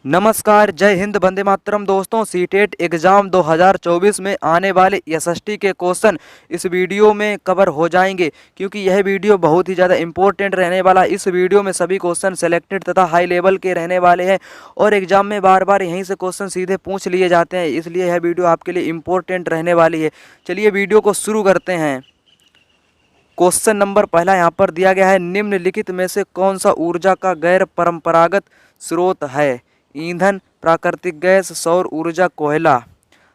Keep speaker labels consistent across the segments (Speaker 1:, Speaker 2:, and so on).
Speaker 1: नमस्कार, जय हिंद, वंदे मातरम। दोस्तों, सीटेट एग्ज़ाम 2024 में आने वाले एसएसटी के क्वेश्चन इस वीडियो में कवर हो जाएंगे, क्योंकि यह वीडियो बहुत ही ज़्यादा इंपॉर्टेंट रहने वाला है। इस वीडियो में सभी क्वेश्चन सेलेक्टेड तथा हाई लेवल के रहने वाले हैं और एग्जाम में बार बार यहीं से क्वेश्चन सीधे पूछ लिए जाते हैं, इसलिए यह वीडियो आपके लिए इम्पोर्टेंट रहने वाली है। चलिए वीडियो को शुरू करते हैं। क्वेश्चन नंबर पहला यहाँ पर दिया गया है, निम्नलिखित में से कौन सा ऊर्जा का गैर परंपरागत स्रोत है? ईंधन, प्राकृतिक गैस, सौर ऊर्जा, कोयला।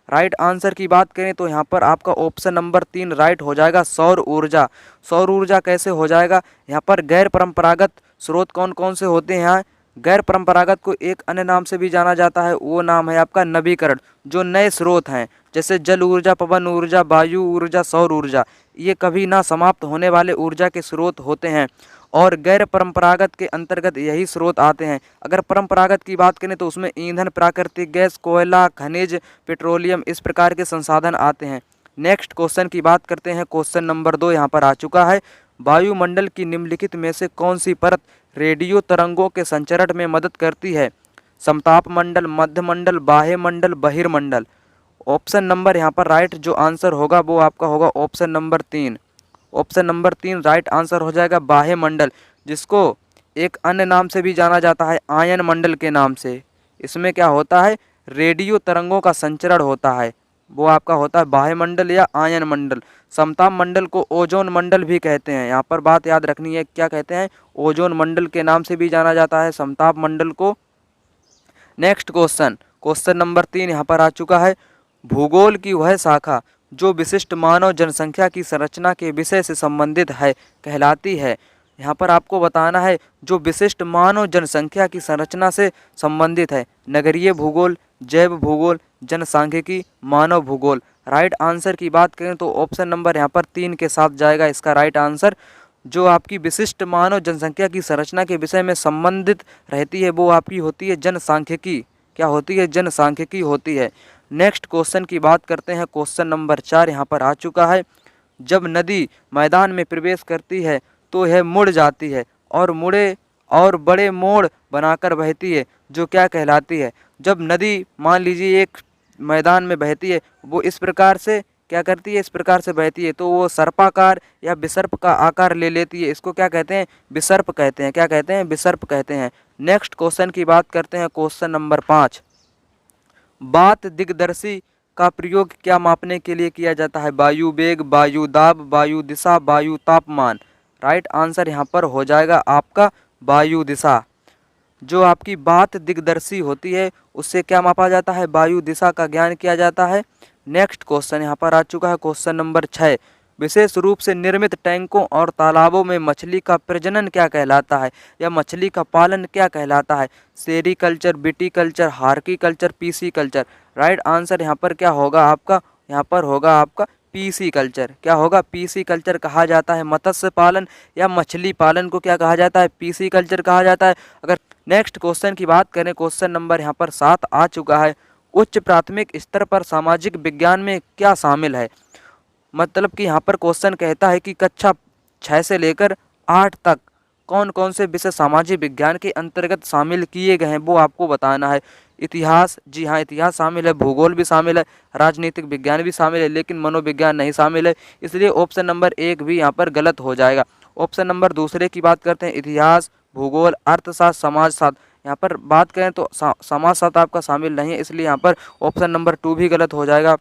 Speaker 1: राइट आंसर की बात करें तो यहाँ पर आपका ऑप्शन नंबर 3 राइट हो जाएगा, सौर ऊर्जा। सौर ऊर्जा कैसे हो जाएगा? यहाँ पर गैर परंपरागत स्रोत कौन कौन से होते हैं? यहाँ गैर परंपरागत को एक अन्य नाम से भी जाना जाता है, वो नाम है आपका नवीकरण। जो नए स्रोत हैं, जैसे जल ऊर्जा, पवन ऊर्जा, वायु ऊर्जा, सौर ऊर्जा, ये कभी ना समाप्त होने वाले ऊर्जा के स्रोत होते हैं और गैर परंपरागत के अंतर्गत यही स्रोत आते हैं। अगर परंपरागत की बात करें तो उसमें ईंधन, प्राकृतिक गैस, कोयला, खनिज, पेट्रोलियम, इस प्रकार के संसाधन आते हैं। नेक्स्ट क्वेश्चन की बात करते हैं। क्वेश्चन नंबर 2 यहाँ पर आ चुका है, वायुमंडल की निम्नलिखित में से कौन सी परत रेडियो तरंगों के संचरण में मदद करती है? समताप मंडल, मध्यमंडल, बाह्य मंडल, बहिर्मंडल। ऑप्शन नंबर यहाँ पर राइट जो आंसर होगा वो आपका होगा option number 3। Option number 3 right answer हो जाएगा, बाह्य मंडल, जिसको एक अन्य नाम से भी जाना जाता है, आयन मंडल के नाम से। इसमें क्या होता है? रेडियो तरंगों का संचरण होता है, वो आपका होता है बाह्य मंडल या आयन मंडल। समताप मंडल को ओजोन मंडल भी कहते हैं। यहाँ पर बात याद रखनी है, क्या कहते हैं? ओजोन मंडल के नाम से भी जाना जाता है समताप मंडल को। नेक्स्ट क्वेश्चन, क्वेश्चन नंबर 3 यहाँ पर आ चुका है, भूगोल की वह शाखा जो विशिष्ट मानव जनसंख्या की संरचना के विषय से संबंधित है कहलाती है? यहाँ पर आपको बताना है जो विशिष्ट मानव जनसंख्या की संरचना से संबंधित है। नगरीय भूगोल, जैव भूगोल, जनसांख्यिकी, मानव भूगोल। राइट आंसर की बात करें तो ऑप्शन नंबर यहाँ पर 3 के साथ जाएगा इसका राइट आंसर। जो आपकी विशिष्ट मानव जनसंख्या की संरचना के विषय में संबंधित रहती है वो आपकी होती है जनसांख्यिकी। क्या होती है? जनसांख्यिकी होती है। नेक्स्ट क्वेश्चन की बात करते हैं। क्वेश्चन नंबर 4 यहाँ पर आ चुका है, जब नदी मैदान में प्रवेश करती है तो यह मुड़ जाती है और मुड़े और बड़े मोड़ बनाकर बहती है, जो क्या कहलाती है? जब नदी मान लीजिए एक मैदान में बहती है, वो इस प्रकार से क्या करती है? इस प्रकार से बहती है तो वो सर्पाकार या विसर्प का आकार ले लेती है। इसको क्या कहते हैं? विसर्प कहते हैं। क्या कहते हैं? विसर्प कहते हैं। नेक्स्ट क्वेश्चन की बात करते हैं। क्वेश्चन नंबर 5, बात दिग्दर्शी का प्रयोग क्या मापने के लिए किया जाता है? वायु वेग, वायु दाब, वायु दिशा, वायु तापमान। राइट आंसर यहाँ पर हो जाएगा आपका वायु दिशा। जो आपकी बात दिग्दर्शी होती है उससे क्या मापा जाता है? वायु दिशा का ज्ञान किया जाता है। नेक्स्ट क्वेश्चन यहाँ पर आ चुका है। क्वेश्चन नंबर 6, विशेष रूप से निर्मित टैंकों और तालाबों में मछली का प्रजनन क्या कहलाता है या मछली का पालन क्या कहलाता है? Sericulture, viticulture, horticulture, pisciculture. Right answer यहाँ पर क्या होगा आपका? यहाँ पर होगा आपका पीसी कल्चर। क्या होगा? पीसी कल्चर कहा जाता है। मत्स्य पालन या मछली पालन को क्या कहा जाता है? पीसी कल्चर कहा जाता है। अगर नेक्स्ट क्वेश्चन की बात करें, क्वेश्चन नंबर यहाँ पर 7 आ चुका है, उच्च प्राथमिक स्तर पर सामाजिक विज्ञान में क्या शामिल है? मतलब कि यहाँ पर क्वेश्चन कहता है कि कक्षा 6 से लेकर 8 तक कौन कौन से विषय सामाजिक विज्ञान के अंतर्गत शामिल किए गए हैं वो आपको बताना है। इतिहास, जी हाँ इतिहास शामिल है, भूगोल भी शामिल है, राजनीतिक विज्ञान भी शामिल है, लेकिन मनोविज्ञान नहीं शामिल है, इसलिए ऑप्शन नंबर 1 भी यहाँ पर गलत हो जाएगा। ऑप्शन नंबर दूसरे की बात करते हैं, इतिहास, भूगोल, अर्थशास्त्र, समाजशास्त्र। यहाँ पर बात करें तो समाजशास्त्र आपका शामिल नहीं है, इसलिए यहाँ पर ऑप्शन नंबर 2 भी गलत हो जाएगा।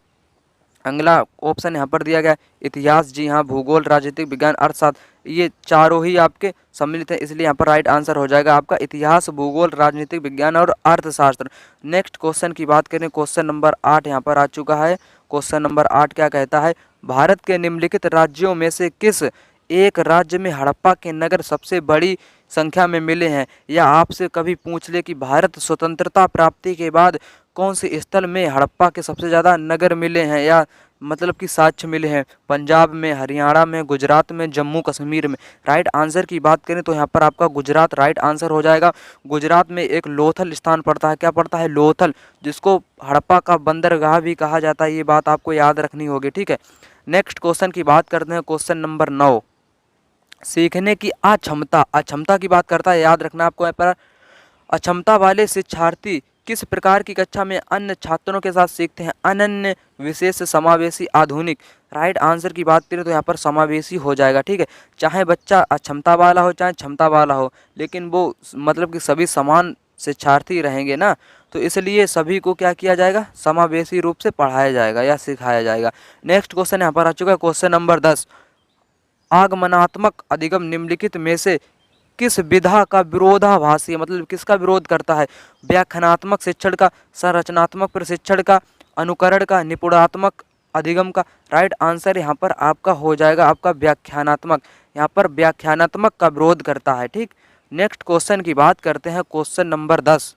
Speaker 1: अगला ऑप्शन यहाँ पर दिया गया इतिहास, जी हाँ, भूगोल, राजनीतिक विज्ञान, अर्थशास्त्र, ये चारों ही आपके सम्मिलित हैं, इसलिए यहाँ पर राइट आंसर हो जाएगा आपका इतिहास, भूगोल, राजनीतिक विज्ञान और अर्थशास्त्र। नेक्स्ट क्वेश्चन की बात करें, क्वेश्चन नंबर 8 यहाँ पर आ चुका है। क्वेश्चन नंबर 8 क्या कहता है, भारत के निम्नलिखित राज्यों में से किस एक राज्य में हड़प्पा के नगर सबसे बड़ी संख्या में मिले हैं? या आपसे कभी पूछ ले कि भारत स्वतंत्रता प्राप्ति के बाद कौन से स्थल में हड़प्पा के सबसे ज़्यादा नगर मिले हैं या मतलब कि साक्ष्य मिले हैं? पंजाब में, हरियाणा में, गुजरात में, जम्मू कश्मीर में। राइट आंसर की बात करें तो यहाँ पर आपका गुजरात राइट आंसर हो जाएगा। गुजरात में एक लोथल स्थान पड़ता है, क्या पड़ता है? लोथल, जिसको हड़प्पा का बंदरगाह भी कहा जाता है, ये बात आपको याद रखनी होगी, ठीक है। नेक्स्ट क्वेश्चन की बात करते हैं। क्वेश्चन नंबर 9, सीखने की अक्षमता, अक्षमता की बात करता है, याद रखना आपको यहाँ पर। अक्षमता वाले शिक्षार्थी किस प्रकार की कक्षा में अन्य छात्रों के साथ सीखते हैं? अनन्य, विशेष, समावेशी, आधुनिक। राइट आंसर की बात करें तो यहाँ पर समावेशी हो जाएगा। ठीक है, चाहे बच्चा अक्षमता वाला हो चाहे क्षमता वाला हो, लेकिन वो मतलब कि सभी समान शिक्षार्थी रहेंगे ना, तो इसलिए सभी को क्या किया जाएगा? समावेशी रूप से पढ़ाया जाएगा या सिखाया जाएगा। नेक्स्ट क्वेश्चन यहाँ पर आ चुका है, क्वेश्चन नंबर 10। आगमनात्मक अधिगम निम्नलिखित में से किस विधा का विरोधाभासी है? मतलब किसका विरोध करता है? व्याख्यानात्मक शिक्षण का, संरचनात्मक प्रशिक्षण का, अनुकरण का, निपुणात्मक अधिगम का। राइट आंसर यहाँ पर आपका हो जाएगा आपका व्याख्यानात्मक। यहाँ पर व्याख्यानात्मक का विरोध करता है। ठीक, नेक्स्ट क्वेश्चन की बात करते हैं, क्वेश्चन नंबर 10।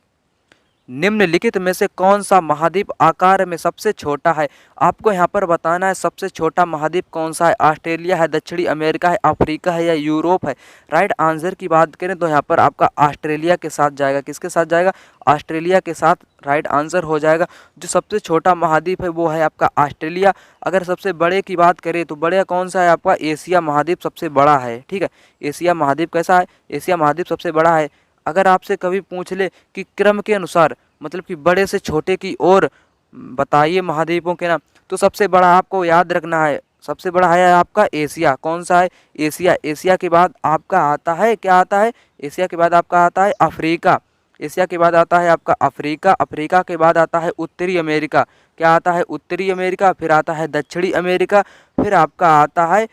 Speaker 1: निम्नलिखित में से कौन सा महाद्वीप आकार में सबसे छोटा है? आपको यहाँ पर बताना है सबसे छोटा महाद्वीप कौन सा है। ऑस्ट्रेलिया है, दक्षिणी अमेरिका है, अफ्रीका है या यूरोप है? राइट आंसर की बात करें तो यहाँ पर आपका ऑस्ट्रेलिया के साथ जाएगा। किसके साथ जाएगा? ऑस्ट्रेलिया के साथ राइट आंसर हो जाएगा। जो सबसे छोटा महाद्वीप है वो है आपका ऑस्ट्रेलिया। अगर सबसे बड़े की बात करें तो बड़ा कौन सा है आपका? एशिया महाद्वीप सबसे बड़ा है। ठीक है, एशिया महाद्वीप कैसा है? एशिया महाद्वीप सबसे बड़ा है। अगर आपसे कभी पूछ ले कि क्रम के अनुसार मतलब कि बड़े से छोटे की ओर बताइए महाद्वीपों के नाम, तो सबसे बड़ा आपको याद रखना है, सबसे बड़ा है आपका एशिया। कौन सा है? एशिया। एशिया के बाद आपका आता है, क्या आता है? एशिया के बाद आपका आता है अफ्रीका। एशिया के बाद आता है आपका अफ्रीका। अफ्रीका के बाद आता है उत्तरी अमेरिका। क्या आता है? उत्तरी अमेरिका। फिर आता है दक्षिणी अमेरिका। फिर आपका आता है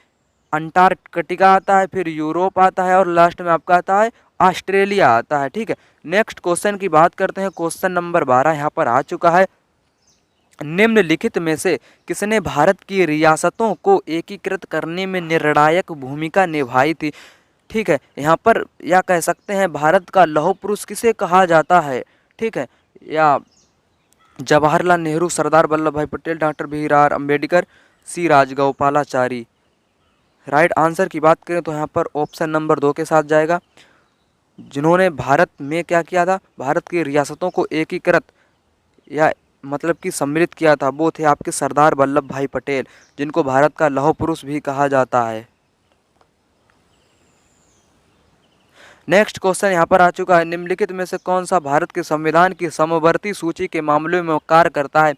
Speaker 1: अंटार्कटिका आता है, फिर यूरोप आता है और लास्ट में आपका आता है ऑस्ट्रेलिया आता है। ठीक है, नेक्स्ट क्वेश्चन की बात करते हैं, क्वेश्चन नंबर 12 यहाँ पर आ चुका है। निम्नलिखित में से किसने भारत की रियासतों को एकीकृत करने में निर्णायक भूमिका निभाई थी? ठीक है, यहाँ पर या कह सकते हैं भारत का लौह पुरुष किसे कहा जाता है? ठीक है, या जवाहरलाल नेहरू, सरदार वल्लभ भाई पटेल, डॉक्टर भीमराव अम्बेडकर, सी राजगोपालाचारी। राइट आंसर की बात करें तो यहाँ पर ऑप्शन नंबर 2 के साथ जाएगा। जिन्होंने भारत में क्या किया था? भारत की रियासतों को एकीकृत या मतलब कि सम्मिलित किया था, वो थे आपके सरदार वल्लभ भाई पटेल, जिनको भारत का लौह पुरुष भी कहा जाता है। नेक्स्ट क्वेश्चन यहाँ पर आ चुका है, निम्नलिखित में से कौन सा भारत के संविधान की समवर्ती सूची के मामले में कार्य करता है?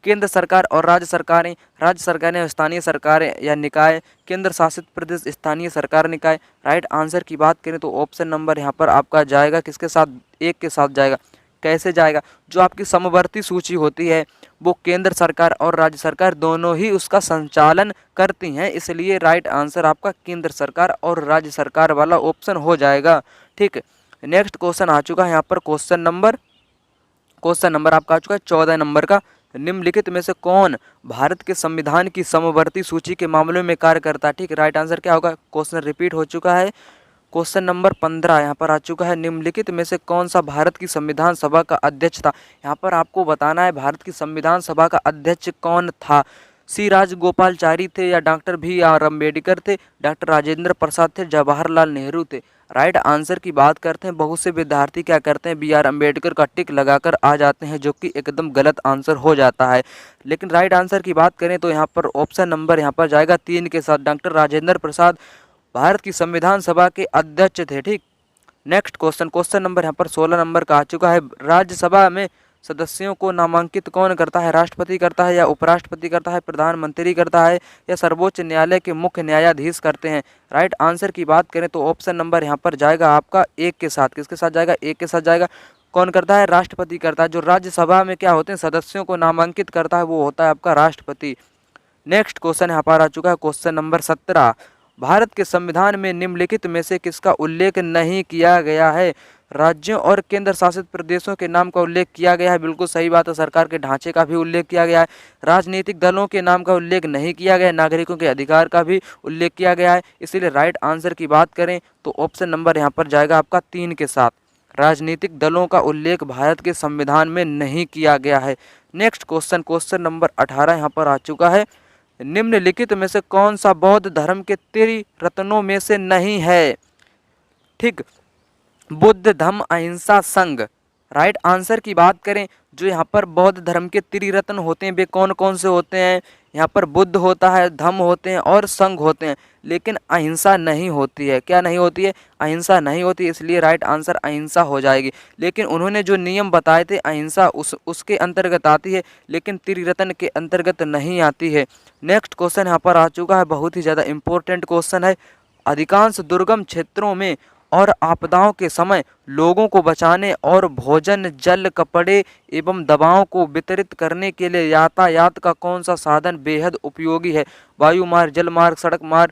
Speaker 1: केंद्र सरकार और राज्य सरकारें, राज्य सरकारें और स्थानीय सरकारें या निकाय, केंद्र शासित प्रदेश, स्थानीय सरकार निकाय। राइट आंसर की बात करें तो ऑप्शन नंबर यहाँ पर आपका जाएगा किसके साथ? 1 के साथ जाएगा। कैसे जाएगा? जो आपकी समवर्ती सूची होती है वो केंद्र सरकार और राज्य सरकार दोनों ही उसका संचालन करती हैं, इसलिए राइट आंसर आपका केंद्र सरकार और राज्य सरकार वाला ऑप्शन हो जाएगा। ठीक, नेक्स्ट क्वेश्चन आ चुका है यहाँ पर, क्वेश्चन नंबर आपका आ चुका है 14 नंबर का। निम्नलिखित में से कौन भारत के संविधान की समवर्ती सूची के मामले में कार्य करता है? ठीक, राइट आंसर क्या होगा? क्वेश्चन रिपीट हो चुका है, क्वेश्चन नंबर 15 यहाँ पर आ चुका है। निम्नलिखित में से कौन सा भारत की संविधान सभा का अध्यक्ष था? यहाँ पर आपको बताना है भारत की संविधान सभा का अध्यक्ष कौन था। सी राजगोपालाचारी थे या डॉक्टर भी आर अम्बेडकर थे, डॉक्टर राजेंद्र प्रसाद थे, जवाहरलाल नेहरू थे? राइट आंसर की बात करते हैं, बहुत से विद्यार्थी क्या करते हैं? बी आर अम्बेडकर का टिक लगाकर आ जाते हैं, जो कि एकदम गलत आंसर हो जाता है। लेकिन राइट आंसर की बात करें तो यहाँ पर ऑप्शन नंबर यहाँ पर जाएगा 3 के साथ। डॉक्टर राजेंद्र प्रसाद भारत की संविधान सभा के अध्यक्ष थे। ठीक, नेक्स्ट क्वेश्चन नंबर यहाँ पर 16 नंबर का आ चुका है। राज्यसभा में सदस्यों को नामांकित कौन करता है? राष्ट्रपति करता है या उपराष्ट्रपति करता है, प्रधानमंत्री करता है या सर्वोच्च न्यायालय के मुख्य न्यायाधीश करते हैं? राइट आंसर की बात करें तो ऑप्शन नंबर यहाँ पर जाएगा आपका 1 के साथ। किसके साथ जाएगा? 1 के साथ जाएगा। कौन करता है? राष्ट्रपति करता है। जो राज्यसभा में क्या होते हैं सदस्यों को नामांकित करता है वो होता है आपका राष्ट्रपति। नेक्स्ट क्वेश्चन यहाँ पर आ चुका है, क्वेश्चन नंबर 17। भारत के संविधान में निम्नलिखित में से किसका उल्लेख नहीं किया गया है? राज्यों और केंद्र शासित प्रदेशों के नाम का उल्लेख किया गया है, बिल्कुल सही बात है। सरकार के ढांचे का भी उल्लेख किया गया है। राजनीतिक दलों के नाम का उल्लेख नहीं किया गया है। नागरिकों के अधिकार का भी उल्लेख किया गया है। इसीलिए राइट आंसर की बात करें तो ऑप्शन नंबर यहाँ पर जाएगा आपका 3 के साथ। राजनीतिक दलों का उल्लेख भारत के संविधान में नहीं किया गया है। नेक्स्ट क्वेश्चन नंबर 18 यहाँ पर आ चुका है। निम्नलिखित में से कौन सा बौद्ध धर्म के त्रिरत्नों में से नहीं है? ठीक, बुद्ध धम्म अहिंसा संघ, राइट आंसर की बात करें, जो यहाँ पर बौद्ध धर्म के त्रिरत्न होते हैं वे कौन कौन से होते हैं? यहाँ पर बुद्ध होता है, धम्म होते हैं और संघ होते हैं, लेकिन अहिंसा नहीं होती है। क्या नहीं होती है? अहिंसा नहीं होती, इसलिए राइट आंसर अहिंसा हो जाएगी। लेकिन उन्होंने जो नियम बताए थे अहिंसा उसके अंतर्गत आती है, लेकिन त्रिरत्न के अंतर्गत नहीं आती है। नेक्स्ट क्वेश्चन यहाँ पर आ चुका है, बहुत ही ज़्यादा इंपॉर्टेंट क्वेश्चन है। अधिकांश दुर्गम क्षेत्रों में और आपदाओं के समय लोगों को बचाने और भोजन, जल, कपड़े एवं दवाओं को वितरित करने के लिए यातायात का कौन सा साधन बेहद उपयोगी है? वायु मार्ग, जल मार्ग, सड़क मार्ग,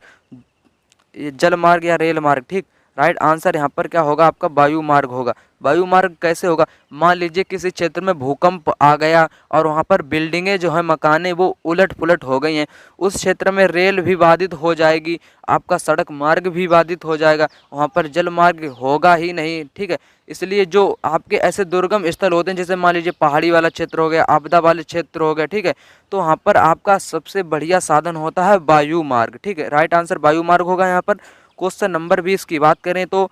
Speaker 1: जल मार्ग या रेल मार्ग? ठीक, राइट आंसर यहाँ पर क्या होगा आपका? वायु मार्ग होगा। वायु मार्ग कैसे होगा? मान लीजिए किसी क्षेत्र में भूकंप आ गया और वहाँ पर बिल्डिंगें जो है, मकानें वो उलट पुलट हो गई हैं, उस क्षेत्र में रेल भी बाधित हो जाएगी, आपका सड़क मार्ग भी बाधित हो जाएगा, वहाँ पर जल मार्ग होगा ही नहीं। ठीक है, इसलिए जो आपके ऐसे दुर्गम स्थल होते हैं, जैसे मान लीजिए पहाड़ी वाला क्षेत्र हो गया, आपदा वाले क्षेत्र हो गए, ठीक है, तो वहाँ पर आपका सबसे बढ़िया साधन होता है वायु मार्ग। ठीक है, राइट आंसर वायु मार्ग होगा यहाँ पर। क्वेश्चन नंबर 20 की बात करें तो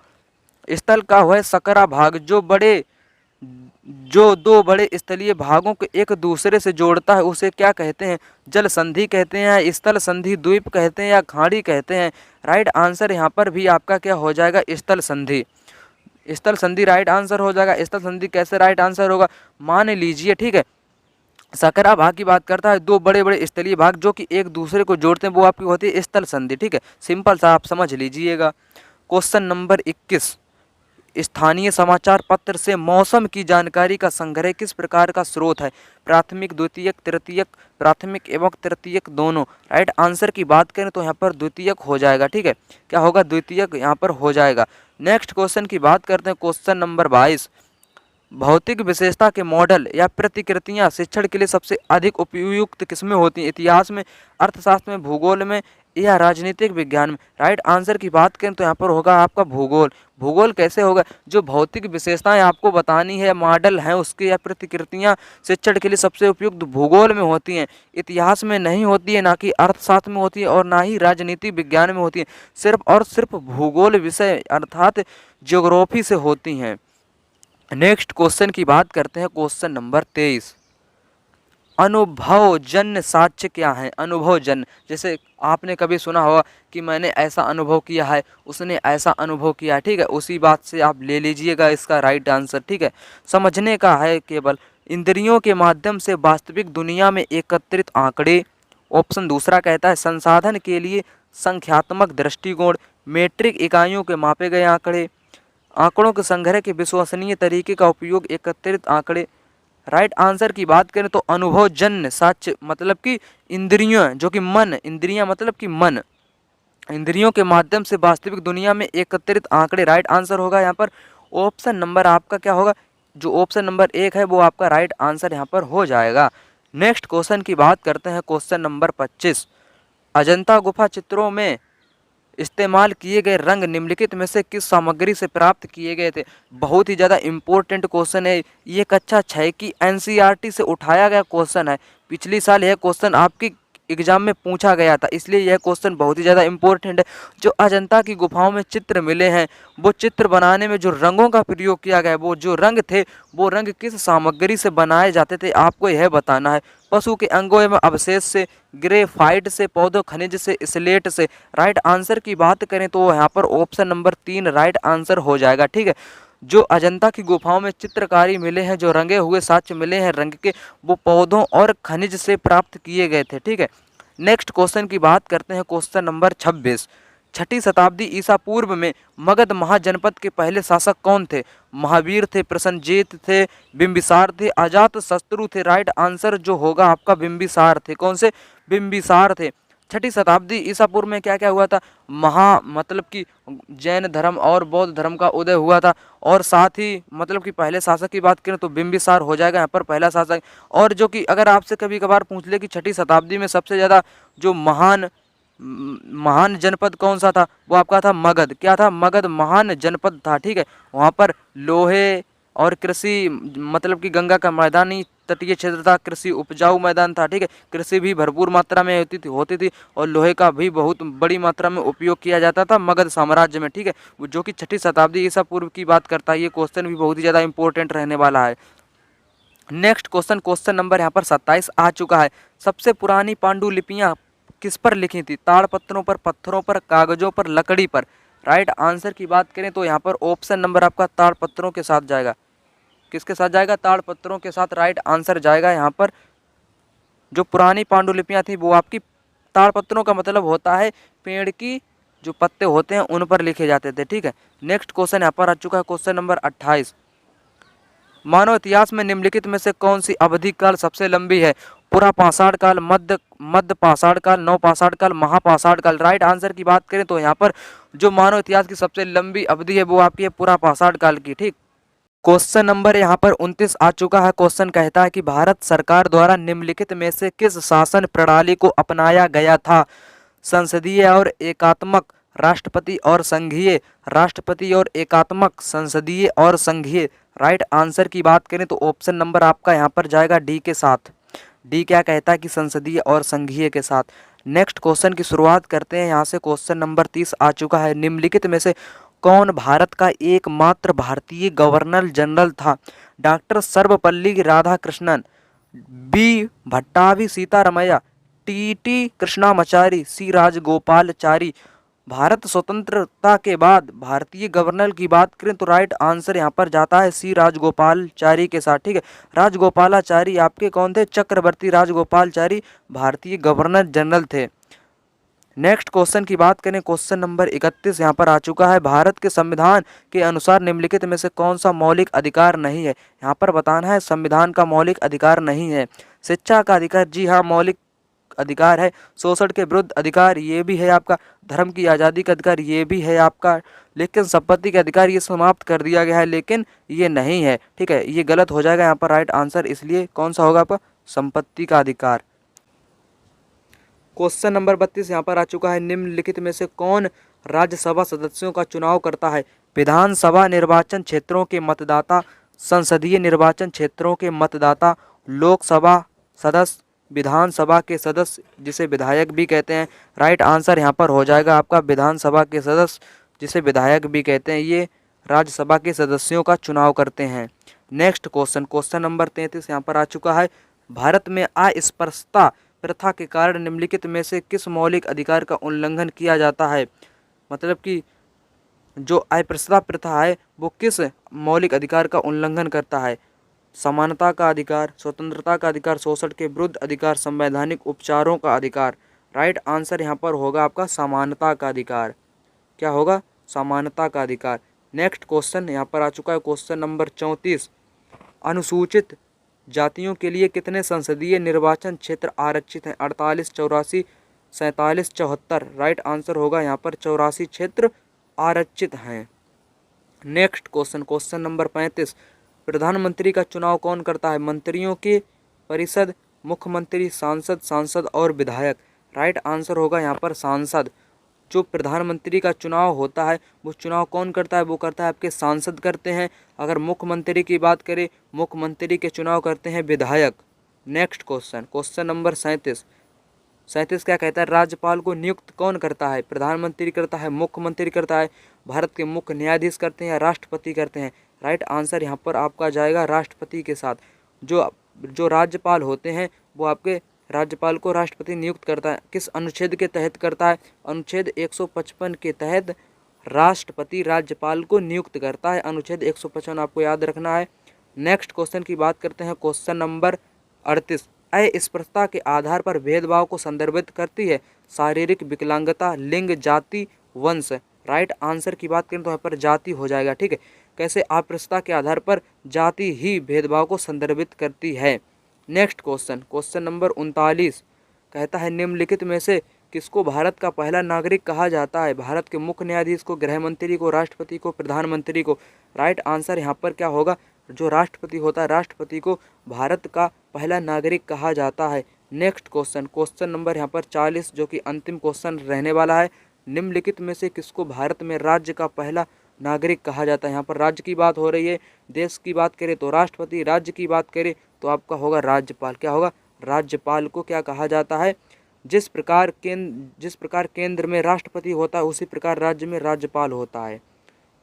Speaker 1: स्थल का वह सकरा भाग जो दो बड़े स्थलीय भागों को एक दूसरे से जोड़ता है उसे क्या कहते हैं? जल संधि कहते हैं, स्थल संधि, द्वीप कहते हैं या खाड़ी कहते हैं? राइट आंसर यहाँ पर भी आपका क्या हो जाएगा? स्थल संधि। स्थल संधि राइट आंसर हो जाएगा। स्थल संधि कैसे राइट आंसर होगा? मान लीजिए, ठीक है, सकरा भाग की बात करता है, दो बड़े बड़े स्थलीय भाग जो कि एक दूसरे को जोड़ते हैं, वो आपकी होती है स्थल संधि। ठीक है, सिंपल सा आप समझ लीजिएगा। क्वेश्चन नंबर 21, स्थानीय समाचार पत्र से मौसम की जानकारी का संग्रह किस प्रकार का स्रोत है? प्राथमिक, द्वितीयक, तृतीयक, प्राथमिक एवं तृतीयक दोनों? राइट आंसर की बात करें तो यहाँ पर द्वितीयक हो जाएगा। ठीक है, क्या होगा? द्वितीयक यहाँ पर हो जाएगा। नेक्स्ट क्वेश्चन की बात करते हैं, क्वेश्चन नंबर 22, भौतिक विशेषता के मॉडल या प्रतिकृतियां शिक्षण के लिए सबसे अधिक उपयुक्त किसमें होती हैं? इतिहास में, अर्थशास्त्र में, भूगोल में या राजनीतिक विज्ञान में? राइट आंसर की बात करें तो यहाँ पर होगा आपका भूगोल। भूगोल कैसे होगा? जो भौतिक विशेषताएं आपको बतानी है, मॉडल हैं उसके या प्रतिकृतियां शिक्षण के लिए सबसे उपयुक्त भूगोल में होती हैं, इतिहास में नहीं होती है, ना कि अर्थशास्त्र में होती है और ना ही राजनीतिक विज्ञान में होती है, सिर्फ और सिर्फ भूगोल विषय अर्थात ज्योग्राफी से होती हैं। नेक्स्ट क्वेश्चन की बात करते हैं, क्वेश्चन नंबर 23, अनुभवजन्य साक्ष्य क्या है? अनुभवजन्य, जैसे आपने कभी सुना होगा कि मैंने ऐसा अनुभव किया है, उसने ऐसा अनुभव किया है, ठीक है, उसी बात से आप ले लीजिएगा इसका राइट आंसर। ठीक है, समझने का है केवल। इंद्रियों के माध्यम से वास्तविक दुनिया में एकत्रित आंकड़े। ऑप्शन दूसरा कहता है संसाधन के लिए संख्यात्मक दृष्टिकोण, मेट्रिक इकाइयों के मापे गए आंकड़े, आंकड़ों के संग्रह के विश्वसनीय तरीके का उपयोग, एकत्रित आंकड़े। राइट आंसर की बात करें तो अनुभवजन्य साक्ष्य मतलब कि इंद्रियां, जो कि मन, इंद्रियां मतलब कि मन, इंद्रियों के माध्यम से वास्तविक दुनिया में एकत्रित आंकड़े। राइट आंसर होगा यहाँ पर ऑप्शन नंबर आपका क्या होगा? जो ऑप्शन नंबर 1 है वो आपका राइट आंसर यहाँ पर हो जाएगा। नेक्स्ट क्वेश्चन की बात करते हैं, क्वेश्चन नंबर 25, अजंता गुफा चित्रों में इस्तेमाल किए गए रंग निम्नलिखित में से किस सामग्री से प्राप्त किए गए थे? बहुत ही ज़्यादा इंपॉर्टेंट क्वेश्चन है ये, कक्षा 6 की एनसीईआरटी से उठाया गया क्वेश्चन है। पिछली साल यह क्वेश्चन आपकी एग्जाम में पूछा गया था, इसलिए यह क्वेश्चन बहुत ही ज़्यादा इंपॉर्टेंट है। जो अजंता की गुफाओं में चित्र मिले हैं, वो चित्र बनाने में जो रंगों का प्रयोग किया गया, वो जो रंग थे, वो रंग किस सामग्री से बनाए जाते थे, आपको यह बताना है। पशु के अंगों एवं अवशेष से, ग्रेफाइट से, पौधों खनिज से, स्लेट से। राइट आंसर की बात करें तो यहाँ पर ऑप्शन नंबर 3 राइट आंसर हो जाएगा। ठीक है, जो अजंता की गुफाओं में चित्रकारी मिले हैं, जो रंगे हुए साक्ष्य मिले हैं रंग के, वो पौधों और खनिज से प्राप्त किए गए थे। ठीक है, नेक्स्ट क्वेश्चन की बात करते हैं, क्वेश्चन नंबर 26, 6ठी शताब्दी ईसा पूर्व में मगध महाजनपद के पहले शासक कौन थे? महावीर थे, प्रसन्नजीत थे, बिंबिसार थे, अजातशत्रु थे? राइट आंसर जो होगा आपका बिंबिसार थे। कौन से? बिंबिसार थे। 6ठी शताब्दी ईसा पूर्व में क्या क्या हुआ था? मतलब कि जैन धर्म और बौद्ध धर्म का उदय हुआ था, और साथ ही मतलब कि पहले शासक की बात करें तो बिंबिसार हो जाएगा यहाँ पर पहला शासक। और जो कि अगर आपसे कभी कभार पूछ ले कि 6ठी शताब्दी में सबसे ज़्यादा जो महान जनपद कौन सा था, वो आपका था मगध। क्या था? मगध महान जनपद था। ठीक है, वहाँ पर लोहे, और कृषि मतलब कि गंगा का मैदानी तटीय क्षेत्र था, कृषि उपजाऊ मैदान था, ठीक है। कृषि भी भरपूर मात्रा में होती थी और लोहे का भी बहुत बड़ी मात्रा में उपयोग किया जाता था मगध साम्राज्य में, ठीक है, जो कि 6ठी शताब्दी ईसा पूर्व की बात करता है। ये क्वेश्चन भी बहुत ही ज़्यादा इंपॉर्टेंट रहने वाला है। नेक्स्ट क्वेश्चन, क्वेश्चन नंबर यहाँ पर 27 आ चुका है। सबसे पुरानी पांडुलिपियाँ किस पर लिखी थी? ताड़पत्रों पर, पत्थरों पर, कागजों पर, लकड़ी पर। राइट आंसर की बात करें तो यहाँ पर ऑप्शन नंबर आपका ताड़पत्रों के साथ जाएगा। किसके साथ जाएगा? ताड़पत्रों के साथ राइट आंसर जाएगा यहाँ पर। जो पुरानी पांडुलिपियाँ थी वो आपकी ताड़पत्रों का मतलब होता है पेड़ की जो पत्ते होते हैं उन पर लिखे जाते थे, ठीक है। नेक्स्ट क्वेश्चन यहाँ पर आ चुका है, क्वेश्चन नंबर 28। मानव इतिहास में निम्नलिखित में से कौन सी अवधि काल सबसे लंबी है? पुरा पाषाण काल, मध्य पाषाण काल, नव पाषाण काल, महापाषाण काल। राइट आंसर की बात करें तो यहाँ पर जो मानव इतिहास की सबसे लंबी अवधि है वो आपकी है पुरा पाषाण काल की, ठीक। क्वेश्चन नंबर यहाँ पर 29 आ चुका है। क्वेश्चन कहता है कि भारत सरकार द्वारा निम्नलिखित में से किस शासन प्रणाली को अपनाया गया था? संसदीय और एकात्मक, राष्ट्रपति और संघीय, राष्ट्रपति और एकात्मक, संसदीय और संघीय। राइट आंसर की बात करें तो ऑप्शन नंबर आपका यहाँ पर जाएगा डी के साथ। डी क्या कहता है कि संसदीय और संघीय के साथ। नेक्स्ट क्वेश्चन की शुरुआत करते हैं यहाँ से। क्वेश्चन नंबर 30 आ चुका है। निम्नलिखित में से कौन भारत का एकमात्र भारतीय गवर्नर जनरल था? Doctor Sarvepalli Radhakrishnan, B Pattabhi Sitaramayya, T Krishnamachari, C Rajagopalachari. Bharat स्वतंत्रता के बाद भारतीय गवर्नर की बात करें तो राइट आंसर यहाँ पर जाता है सी राजगोपालचारी के साथ, ठीक है। राजगोपालाचारी आपके कौन थे? चक्रवर्ती राजगोपालचारी भारतीय गवर्नर जनरल थे। नेक्स्ट क्वेश्चन की बात करें, क्वेश्चन नंबर 31 यहाँ पर आ चुका है। भारत के संविधान के अनुसार निम्नलिखित में से कौन सा मौलिक अधिकार नहीं है? यहाँ पर बताना है संविधान का मौलिक अधिकार नहीं है। शिक्षा का अधिकार, जी हाँ मौलिक अधिकार है। शोषण के विरुद्ध अधिकार, ये भी है आपका। धर्म की आज़ादी का अधिकार, ये भी है आपका। लेकिन संपत्ति का अधिकार ये समाप्त कर दिया गया है, लेकिन ये नहीं है, ठीक है। ये गलत हो जाएगा यहाँ पर राइट आंसर, इसलिए कौन सा होगा आपका? संपत्ति का अधिकार। क्वेश्चन नंबर 32 यहाँ पर आ चुका है। निम्नलिखित में से कौन राज्यसभा सदस्यों का चुनाव करता है? विधानसभा निर्वाचन क्षेत्रों के मतदाता, संसदीय निर्वाचन क्षेत्रों के मतदाता, लोकसभा सदस्य, विधानसभा के सदस्य जिसे विधायक भी कहते हैं। राइट आंसर यहाँ पर हो जाएगा आपका विधानसभा के सदस्य जिसे विधायक भी कहते हैं। ये राज्यसभा के सदस्यों का चुनाव करते हैं। नेक्स्ट क्वेश्चन, क्वेश्चन नंबर 33 यहाँ पर आ चुका है। भारत में अस्पृश्यता प्रथा के कारण निम्नलिखित में से किस मौलिक अधिकार का उल्लंघन किया जाता है? मतलब कि जो अस्पृश्यता प्रथा है वो किस मौलिक अधिकार का उल्लंघन करता है? समानता का अधिकार, स्वतंत्रता का अधिकार, शोषण के विरुद्ध अधिकार, संवैधानिक उपचारों का अधिकार। राइट आंसर यहाँ पर होगा आपका समानता का अधिकार। क्या होगा? समानता का अधिकार। नेक्स्ट क्वेश्चन यहाँ पर आ चुका है, क्वेश्चन नंबर 34। अनुसूचित जातियों के लिए कितने संसदीय निर्वाचन क्षेत्र आरक्षित हैं? 48, 84, 47, 74। राइट आंसर होगा यहाँ पर 84 क्षेत्र आरक्षित हैं। Next question, question number 35। प्रधानमंत्री का चुनाव कौन करता है? मंत्रियों की परिषद, मुख्यमंत्री, सांसद और विधायक। राइट आंसर होगा यहाँ पर सांसद। जो प्रधानमंत्री का चुनाव होता है वो चुनाव कौन करता है? वो करता है आपके सांसद करते हैं। अगर मुख्यमंत्री की बात करें, मुख्यमंत्री के चुनाव करते हैं विधायक। Next question, question number 37। 37 क्या कहता है? राज्यपाल को नियुक्त कौन करता है? प्रधानमंत्री करता है, मुख्यमंत्री करता है, भारत के मुख्य न्यायाधीश करते हैं या राष्ट्रपति करते हैं? राइट आंसर यहाँ पर आपका जाएगा राष्ट्रपति के साथ। जो राज्यपाल होते हैं वो आपके राज्यपाल को राष्ट्रपति नियुक्त करता है। किस अनुच्छेद के तहत करता है? अनुच्छेद 155 के तहत राष्ट्रपति राज्यपाल को नियुक्त करता है। अनुच्छेद 155 आपको याद रखना है। नेक्स्ट क्वेश्चन की बात करते हैं, क्वेश्चन नंबर 38। अस्पृश्यता के आधार पर भेदभाव को संदर्भित करती है? शारीरिक विकलांगता, लिंग, जाति, वंश। राइट आंसर की बात करें तो यहाँ पर जाति हो जाएगा, ठीक है। कैसे? अस्पृश्यता के आधार पर जाति ही भेदभाव को संदर्भित करती है। नेक्स्ट क्वेश्चन, क्वेश्चन नंबर 39 कहता है निम्नलिखित में से किसको भारत का पहला नागरिक कहा जाता है? भारत के मुख्य न्यायाधीश को, गृह मंत्री को, राष्ट्रपति को, प्रधानमंत्री को। राइट आंसर यहाँ पर क्या होगा? जो राष्ट्रपति होता है, राष्ट्रपति को भारत का पहला नागरिक कहा जाता है। नेक्स्ट क्वेश्चन, क्वेश्चन नंबर यहाँ पर 40 जो कि अंतिम क्वेश्चन रहने वाला है। निम्नलिखित में से किसको भारत में राज्य का पहला नागरिक कहा जाता है। यहाँ पर राज्य की बात हो रही है, देश की बात करें तो राष्ट्रपति, राज्य की बात करें तो आपका होगा राज्यपाल। क्या होगा? राज्यपाल को क्या कहा जाता है? जिस प्रकार केंद्र में राष्ट्रपति होता है उसी प्रकार राज्य में राज्यपाल होता है।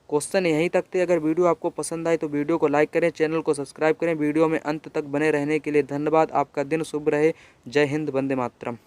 Speaker 1: क्वेश्चन यहीं तक थे। अगर वीडियो आपको पसंद आए तो वीडियो को लाइक करें, चैनल को सब्सक्राइब करें। वीडियो में अंत तक बने रहने के लिए धन्यवाद। आपका दिन शुभ रहे। जय हिंद, वंदे मातरम।